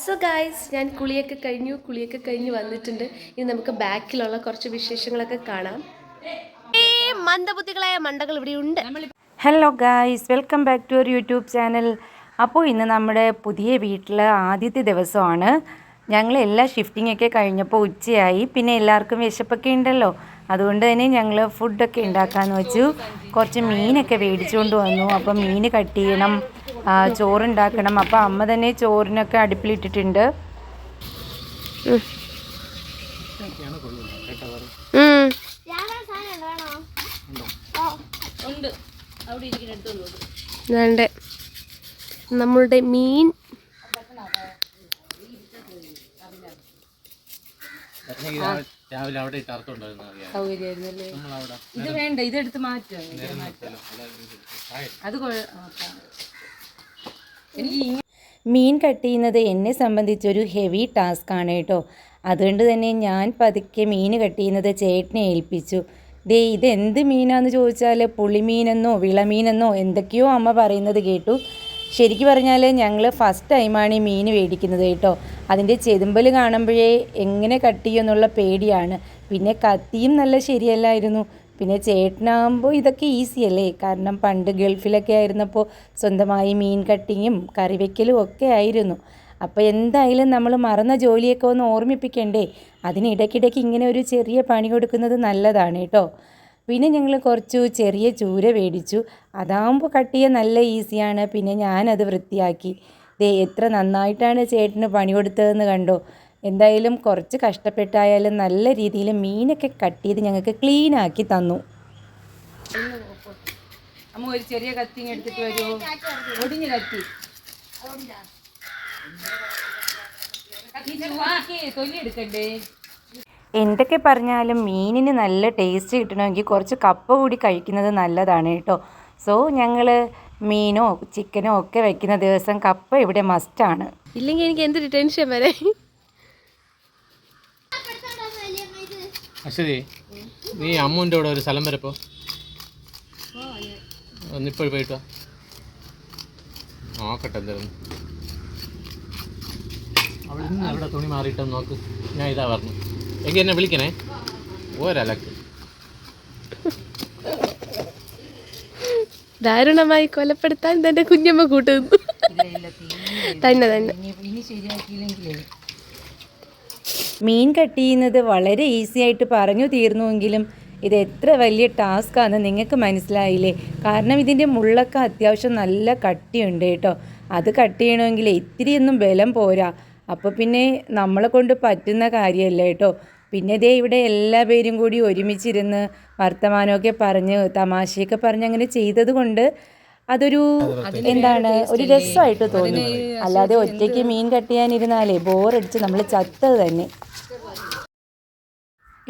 So guys, ഞാൻ കുളിയൊക്കെ കഴിഞ്ഞ് വന്നിട്ടുണ്ട്. ഇനി നമുക്ക് ബാക്കിലുള്ള കുറച്ച് വിശേഷങ്ങളൊക്കെ കാണാം. മന്ദബുദ്ധികളായ മണ്ടകൾ ഇവിടെ ഉണ്ട്. Hello guys, welcome back to our YouTube channel. അപ്പോൾ ഇന്ന് നമ്മുടെ പുതിയ വീട്ടിലെ ആദ്യത്തെ ദിവസമാണ്. ഞങ്ങൾ എല്ലാ ഷിഫ്റ്റിങ്ങൊക്കെ കഴിഞ്ഞപ്പോൾ ഉച്ചയായി. പിന്നെ എല്ലാവർക്കും വിശപ്പൊക്കെ ഉണ്ടല്ലോ, അതുകൊണ്ട് തന്നെ ഞങ്ങൾ ഫുഡൊക്കെ ഉണ്ടാക്കാമെന്ന് വെച്ചു. കുറച്ച് മീനൊക്കെ മേടിച്ചുകൊണ്ട് വന്നു. അപ്പോൾ മീൻ കട്ട് ചെയ്യണം, ചോറുണ്ടാക്കണം. അപ്പോൾ അമ്മ തന്നെ ചോറിനൊക്കെ അടുപ്പിലിട്ടിട്ടുണ്ട്. നമ്മളുടെ മീൻ ഇത് വേണ്ട, ഇതെടുത്ത് മാറ്റുക. മീൻ കട്ട് ചെയ്യുന്നത് എന്നെ സംബന്ധിച്ചൊരു ഹെവി ടാസ്ക്കാണ് കേട്ടോ. അതുകൊണ്ട് തന്നെ ഞാൻ പതുക്കെ മീൻ കട്ട് ചെയ്യുന്നത് ചേട്ടനെ ഏൽപ്പിച്ചു. ഇതെന്ത് മീനാന്ന് ചോദിച്ചാൽ പുളിമീനെന്നോ വിളമീനെന്നോ എന്തൊക്കെയോ അമ്മ പറയുന്നത് കേട്ടു. ശരിക്കും പറഞ്ഞാൽ ഞങ്ങൾ ഫസ്റ്റ് ടൈമാണ് ഈ മീൻ മേടിക്കുന്നത് കേട്ടോ. അതിൻ്റെ ചെതുമ്പൽ കാണുമ്പോഴേ എങ്ങനെ കട്ട് ചെയ്യുമെന്നുള്ള പേടിയാണ്. പിന്നെ കത്തിയും നല്ല ശരിയല്ലായിരുന്നു. പിന്നെ ചേട്ടനാകുമ്പോൾ ഇതൊക്കെ ഈസി അല്ലേ, കാരണം പണ്ട് ഗൾഫിലൊക്കെ ആയിരുന്നപ്പോൾ സ്വന്തമായി മീൻ കട്ടിങ്ങും കറി വയ്ക്കലും ഒക്കെ ആയിരുന്നു. അപ്പോൾ എന്തായാലും നമ്മൾ മറന്ന ജോലിയൊക്കെ ഒന്ന് ഓർമ്മിപ്പിക്കണ്ടേ, അതിനിടയ്ക്കിടയ്ക്ക് ഇങ്ങനെ ഒരു ചെറിയ പണി കൊടുക്കുന്നത് നല്ലതാണ് കേട്ടോ. പിന്നെ ഞങ്ങൾ കുറച്ച് ചെറിയ ചൂര മേടിച്ചു. അതാകുമ്പോൾ കട്ട് ചെയ്യാൻ നല്ല ഈസിയാണ്. പിന്നെ ഞാനത് വൃത്തിയാക്കി. എത്ര നന്നായിട്ടാണ് ചേട്ടന് പണി കൊടുത്തതെന്ന് കണ്ടോ. എന്തായാലും കുറച്ച് കഷ്ടപ്പെട്ടായാലും നല്ല രീതിയിൽ മീനൊക്കെ കട്ട് ചെയ്ത് ഞങ്ങൾക്ക് ക്ലീനാക്കി തന്നു. അമ്മ ഒരു ചെറിയ കത്തി എടുത്തിട്ട് വരുമോ? ഒടിഞ്ഞ് കത്തി തൊലി എടുക്കണ്ടേ? എന്തൊക്കെ പറഞ്ഞാലും മീനിന് നല്ല ടേസ്റ്റ് കിട്ടണമെങ്കിൽ കുറച്ച് കപ്പ കൂടി കഴിക്കുന്നത് നല്ലതാണ് കേട്ടോ. സോ ഞങ്ങൾ മീനോ ചിക്കനോ ഒക്കെ വെക്കുന്ന ദിവസം കപ്പ ഇവിടെ മസ്റ്റാണ്. ഇല്ലെങ്കിൽ എനിക്ക് എന്തൊരു ടെൻഷൻ വരെ. ശരി, നീ അമ്മുൻ്റെ കൂടെ ഒരു സ്ഥലം വരെ പോ. ഒന്നിപ്പോൾ പോയിട്ടോ നോക്കട്ടെ എന്തായിരുന്നു. അവിടെ നിന്ന് അവിടെ തുണി മാറിയിട്ടോ നോക്ക്. ഞാൻ ഇതാ പറഞ്ഞു എങ്കിൽ എന്നെ വിളിക്കണേ. ഒരലക്ക് ദാരുണമായി കൊലപ്പെടുത്താൻ തന്റെ കുഞ്ഞമ്മ കൂട്ടുന്നു. തന്നെ മീൻ കട്ട് ചെയ്യുന്നത് വളരെ ഈസി ആയിട്ട് പറഞ്ഞു തീർന്നുവെങ്കിലും ഇത് എത്ര വലിയ ടാസ്ക്കാണെന്ന് നിങ്ങൾക്ക് മനസ്സിലായില്ലേ. കാരണം ഇതിൻ്റെ മുള്ളൊക്കെ അത്യാവശ്യം നല്ല കട്ടിയുണ്ട് കേട്ടോ. അത് കട്ട് ചെയ്യണമെങ്കിൽ ഇത്തിരിയൊന്നും ബലം പോരാ. അപ്പോൾ പിന്നെ നമ്മളെ കൊണ്ട് പറ്റുന്ന കാര്യമല്ല കേട്ടോ. പിന്നെ ഇവിടെ എല്ലാ പേരും കൂടി ഒരുമിച്ചിരുന്ന് വർത്തമാനമൊക്കെ പറഞ്ഞ് തമാശയൊക്കെ പറഞ്ഞ് അങ്ങനെ ചെയ്തത് കൊണ്ട് അതൊരു ഒരു രസമായിട്ട് തോന്നി. അല്ലാതെ ഒറ്റയ്ക്ക് മീൻ കട്ട് ചെയ്യാനിരുന്നാലേ ബോറടിച്ച് നമ്മൾ ചത്തത് തന്നെ.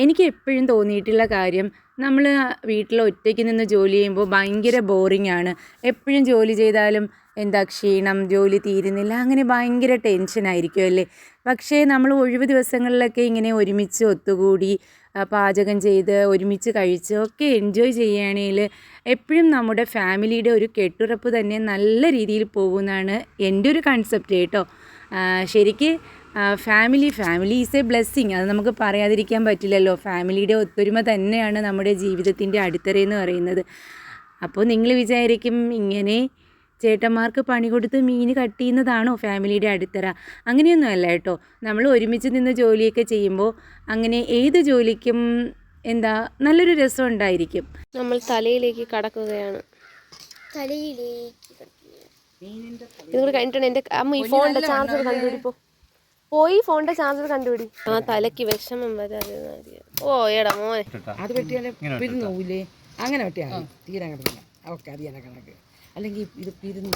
എനിക്ക് എപ്പോഴും തോന്നിയിട്ടുള്ള കാര്യം, നമ്മൾ വീട്ടിൽ ഒറ്റയ്ക്ക് നിന്ന് ജോലി ചെയ്യുമ്പോൾ ഭയങ്കര ബോറിംഗ് ആണ്. എപ്പോഴും ജോലി ചെയ്താലും ക്ഷീണം, ജോലി തീരുന്നില്ല, അങ്ങനെ ഭയങ്കര ടെൻഷനായിരിക്കും അല്ലേ. പക്ഷേ നമ്മൾ ഒഴിവ് ദിവസങ്ങളിലൊക്കെ ഇങ്ങനെ ഒരുമിച്ച് ഒത്തുകൂടി പാചകം ചെയ്ത് ഒരുമിച്ച് കഴിച്ച് ഒക്കെ എൻജോയ് ചെയ്യുകയാണെങ്കിൽ എപ്പോഴും നമ്മുടെ ഫാമിലിയുടെ ഒരു കെട്ടുറപ്പ് തന്നെ നല്ല രീതിയിൽ പോകുന്നതാണ് എൻ്റെ ഒരു കൺസെപ്റ്റ് കേട്ടോ. ശരിക്ക് ഫാമിലി ഈസ് എ ബ്ലെസ്സിങ്, അത് നമുക്ക് പറയാതിരിക്കാൻ പറ്റില്ലല്ലോ. ഫാമിലിയുടെ ഒത്തൊരുമ തന്നെയാണ് നമ്മുടെ ജീവിതത്തിൻ്റെ അടിത്തറയെന്ന് പറയുന്നത്. അപ്പോൾ നിങ്ങൾ വിചാരിക്കും ഇങ്ങനെ ചേട്ടന്മാർക്ക് പണി കൊടുത്ത് മീൻ കട്ട് ചെയ്യുന്നതാണോ ഫാമിലിയുടെ അടിത്തറ? അങ്ങനെയൊന്നും അല്ല കേട്ടോ. നമ്മൾ ഒരുമിച്ച് നിന്ന് ജോലിയൊക്കെ ചെയ്യുമ്പോൾ അങ്ങനെ ഏത് ജോലിക്കും നല്ലൊരു രസം ഉണ്ടായിരിക്കും. നമ്മൾ തലയിലേക്ക് കടക്കുകയാണ്. ഇതുകൂടെ കഴിഞ്ഞിട്ടുണ്ട്. എൻ്റെ അമ്മ ഈ ഫോണിൻ്റെ ചാർജർ കണ്ടുപിടിപ്പോ. പോയി ഫോണിൻ്റെ ചാർജർ കണ്ടുപിടി. ആ തലയ്ക്ക് വിഷമം വരാതെ. ഓ എടാ മോനെ, അത് വെട്ടിയാലേ പിരിഞ്ഞൂലേ? അങ്ങനെ വെട്ടിയാൽ തീരാൻ കിടക്കില്ല. ഓക്കെ, അത് ചെയ്യാൻ കണക്ക്. അല്ലെങ്കിൽ ഇത് പിരിഞ്ഞ്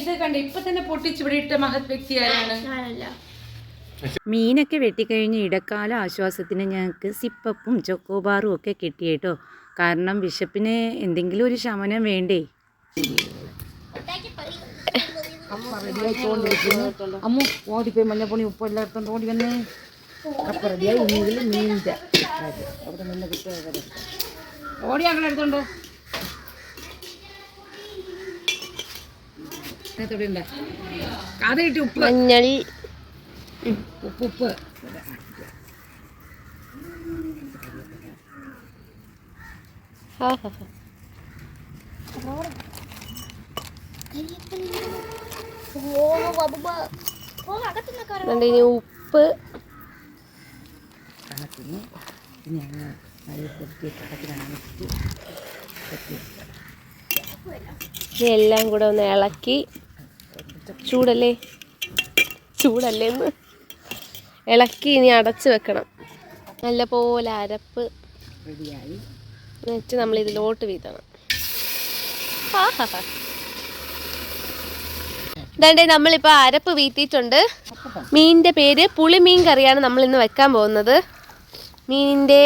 ഇത് കണ്ട ഇപ്പൊ തന്നെ പൊട്ടിച്ചിവിടെ ഇട്ട മഹത് വ്യക്തി ആരാണ്? മീനൊക്കെ വെട്ടിക്കഴിഞ്ഞ് ഇടക്കാല ആശ്വാസത്തിന് ഞങ്ങൾക്ക് സിപ്പപ്പും ചോക്കോബാറും ഒക്കെ കിട്ടി കേട്ടോ. കാരണം വിശപ്പിന് എന്തെങ്കിലും ഒരു ശമനം വേണ്ടേ. അമ്മ ഓടിപ്പോയി മഞ്ഞപ്പൊടി ഉപ്പ് എല്ലാം എടുത്തോണ്ട് ഓടി വന്നേ. കപ്പ റെഡിയായി. ഇന്നെങ്കിലും മീനിൻ്റെ അവിടെ നിന്ന് കിട്ടുക ഓടി അങ്ങനെ എടുത്തോണ്ട് അത് കിട്ടി ഉപ്പ് മഞ്ഞൾ, ഉപ്പ് ഇനി ഉപ്പ്, കണക്കിന് പിന്നെ എല്ലാം കൂടെ ഒന്ന് ഇളക്കി, ചൂടല്ലേ എന്ന് ഇളക്കി ഇനി അടച്ച് വെക്കണം. നല്ല പോലെ അരപ്പ് റെഡിയായി എന്നിട്ട് നമ്മൾ ഇതിലോട്ട് വീതണം. ഇതാണ്ടേ നമ്മളിപ്പോൾ അരപ്പ് വീത്തിയിട്ടുണ്ട്. മീനിൻ്റെ പേര് പുളിമീൻ കറിയാണ് നമ്മൾ ഇന്ന് വെക്കാൻ പോകുന്നത്. മീനിന്റെ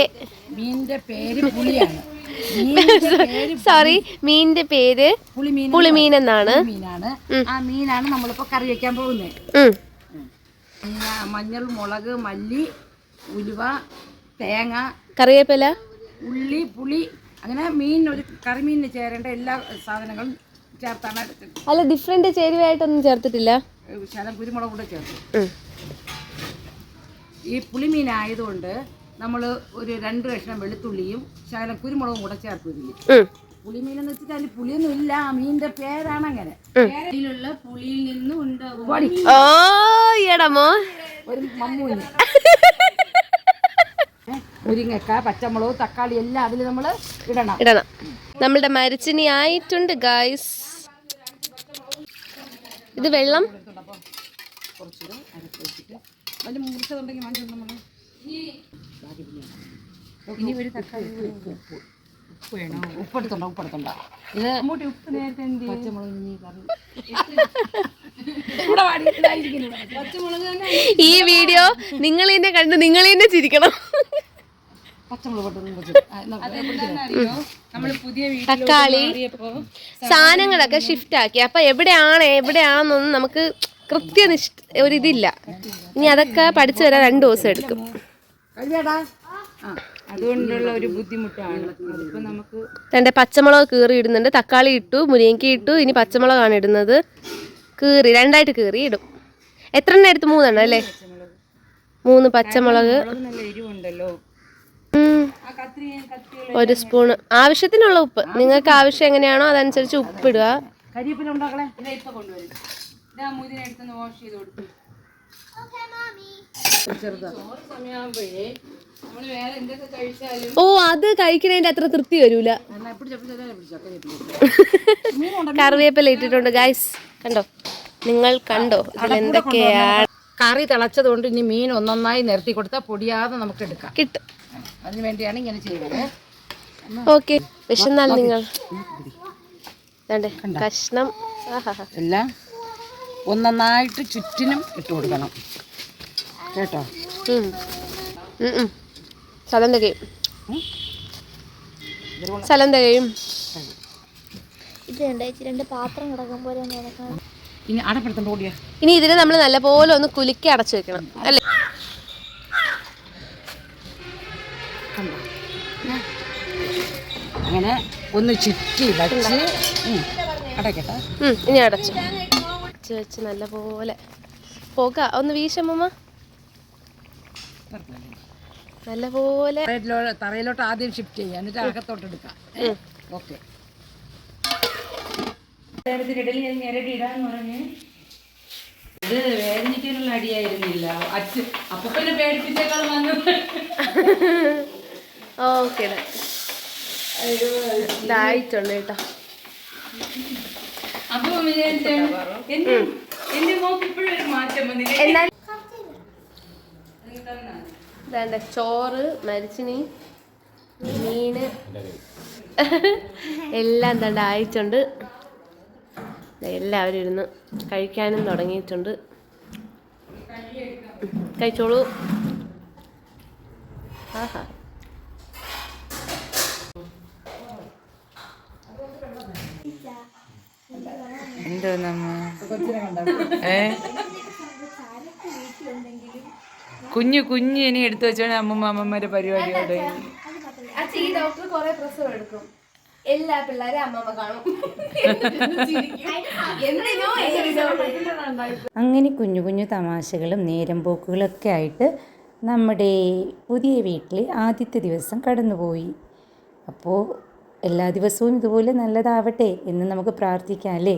പേര് പുളിയാണ്. സോറി, മീനിന്റെ പേര് പുളിമീൻ എന്നാണ്. മീനാണ്. ആ മീനാണ് നമ്മളിപ്പോ കറി വെക്കാൻ പോകുന്നത്. മഞ്ഞൾ, മുളക്, മല്ലി, ഉലുവ, തേങ്ങ, കറിവേപ്പില, ഉള്ളി, പുളി, അങ്ങനെ ഒരു കറിമീനിന് ചേരേണ്ട എല്ലാ സാധനങ്ങളും ചേർത്താണ് എടുത്തത്. അല്ല, ഡിഫറെന്റ് ചേരുവയായിട്ടൊന്നും ചേർത്തിട്ടില്ല. ശകലം കുരുമുളക് കൂടെ ചേർത്തു. ഈ പുളിമീനായതുകൊണ്ട് നമ്മൾ ഒരു 2 കഷ്ണം വെളുത്തുള്ളിയും ശകലം കുരുമുളകും കൂടെ ചേർത്തില്ല. പുളിമീനെന്ന് വെച്ചിട്ട് അതിൽ പുളിയൊന്നും ഇല്ല, മീനിന്റെ പേരാണ് അങ്ങനെ. അതിലുള്ള പുളിയിൽ നിന്നും ഉണ്ടാവും ഒരു മമ്മൂന്, മുരിങ്ങക്ക, പച്ചമുളക്, തക്കാളി എല്ലാം അതിൽ നമ്മൾ ഇടണം. നമ്മളുടെ മരിച്ചിനി ആയിട്ടുണ്ട് ഗായ്സ്. ഇത് വെള്ളം കുറച്ചുകൂടെ അരപ്പ് വെച്ചിട്ട് അതിൽ മുറിച്ചതുണ്ടെങ്കിൽ മഞ്ഞൾ നമ്മൾ ഇനി ഒരു തക്കാളി ഉപ്പ് വേണോ? ഉപ്പെടുത്തുണ്ടോ ഇത് ഉപ്പ് നേരത്തെ പച്ചമുളക് ഈ വീഡിയോ നിങ്ങൾ തന്നെ കണ്ട് നിങ്ങൾ തന്നെ ചിരിക്കണം. തക്കാളി സാധനങ്ങളൊക്കെ ഷിഫ്റ്റ് ആക്കി. അപ്പൊ എവിടെയാണെന്നൊന്നും നമുക്ക് ഒരിതില്ല. ഇനി അതൊക്കെ പഠിച്ചു വരാൻ 2 ദിവസം എടുക്കും. അതുകൊണ്ടുള്ള ഒരു ബുദ്ധിമുട്ടാണ്. അതിപ്പോ നമുക്ക് തന്റെ പച്ചമുളക് കീറി ഇടുന്നുണ്ട്, തക്കാളി ഇട്ടു, മുരിങ്ങയ്ക്ക് ഇട്ടു, ഇനി പച്ചമുളകാണ് ഇടുന്നത്. കീറി 2ആയിട്ട് കീറി ഇടും. എത്ര എണ്ണം എടുത്ത്? 3 എണ്ണം അല്ലേ? 3 പച്ചമുളക്, നല്ല എരിവുണ്ടല്ലോ. 1 സ്പൂണ് ആവശ്യത്തിനുള്ള ഉപ്പ്. നിങ്ങൾക്ക് ആവശ്യം എങ്ങനെയാണോ അതനുസരിച്ച് ഉപ്പിടുക. കരിവേപ്പില ഉണ്ടാക്കളെ. അത് കഴിക്കണേന്റെ അത്ര തൃപ്തി വരൂല. കറിവേപ്പില ഇട്ടിട്ടുണ്ട് ഗൈസ്. നിങ്ങൾ കണ്ടോ ഇതിലെന്തൊക്കെയാണ്? കറി തിളച്ചത് കൊണ്ട് ഇനി മീൻ ഒന്നൊന്നായി നിരത്തി കൊടുത്താൽ പൊടിയാതെ നമുക്ക് എടുക്കാം, കിട്ടും. അതിന് വേണ്ടിയാണ് ഇങ്ങനെ ചെയ്യുന്നത്. ഓക്കെ, വിശന്നാൽ നിങ്ങൾ കഷ്ണം എല്ലാം ഒന്നൊന്നായിട്ട് ചുറ്റിനും ഇട്ട് കൊടുക്കണം കേട്ടോ. സ്ഥലം തികയും. ഇനി അടപ്പെടുത്തണ്ട ഓടിയാ. ഇനി ഇതിനെ നമ്മൾ നല്ലപോലെ ഒന്ന് കുലുക്കി അടച്ചു വെക്കണം അല്ലേ? അങ്ങനെ ഒന്ന് ചുറ്റി വെച്ച് അടയ്ക്കട്ടെ. ഇനി അടച്ചു വെച്ച് നല്ലപോലെ പുക ഒന്ന് വീശമ്മ. നല്ലപോലെ തറയിലോട്ട് ആദ്യം ഷിഫ്റ്റ് ചെയ്യാം, എന്നിട്ട് അകത്തോട്ട് എടുക്കാം. ഓക്കെ. ഇത് വേദനിക്കാനുള്ള അടിയായിരുന്നില്ല, അപ്പനെ പേടിപ്പിച്ചേക്കാൾ വന്നു. ഓക്കെ, ഇതായിട്ടുണ്ട് കേട്ടോ. എന്നാൽ ചോറ്, മരിച്ചിനി, മീന് എല്ലാം തണ്ട ആയിട്ടുണ്ട്. എല്ലാവരും ഇരുന്ന് കഴിക്കാനും തുടങ്ങിയിട്ടുണ്ട്. കഴിച്ചോളൂ. ആഹാ, എന്തോ കുഞ്ഞു ഇനി എടുത്തു വെച്ചോണ്ട് അമ്മമാരെ പരിപാടിയോടെ. ഡോക്ടർ കുറെ പ്രസവം എടുക്കും. എല്ലാ പിള്ളേരും അമ്മമ്മ കാണും. അങ്ങനെ കുഞ്ഞു കുഞ്ഞു തമാശകളും നേരം പോക്കുകളൊക്കെ ആയിട്ട് നമ്മുടെ പുതിയ വീട്ടിൽ ആദ്യത്തെ ദിവസം കടന്നുപോയി. അപ്പോൾ എല്ലാ ദിവസവും ഇതുപോലെ നല്ലതാവട്ടെ എന്ന് നമുക്ക് പ്രാർത്ഥിക്കാം അല്ലേ?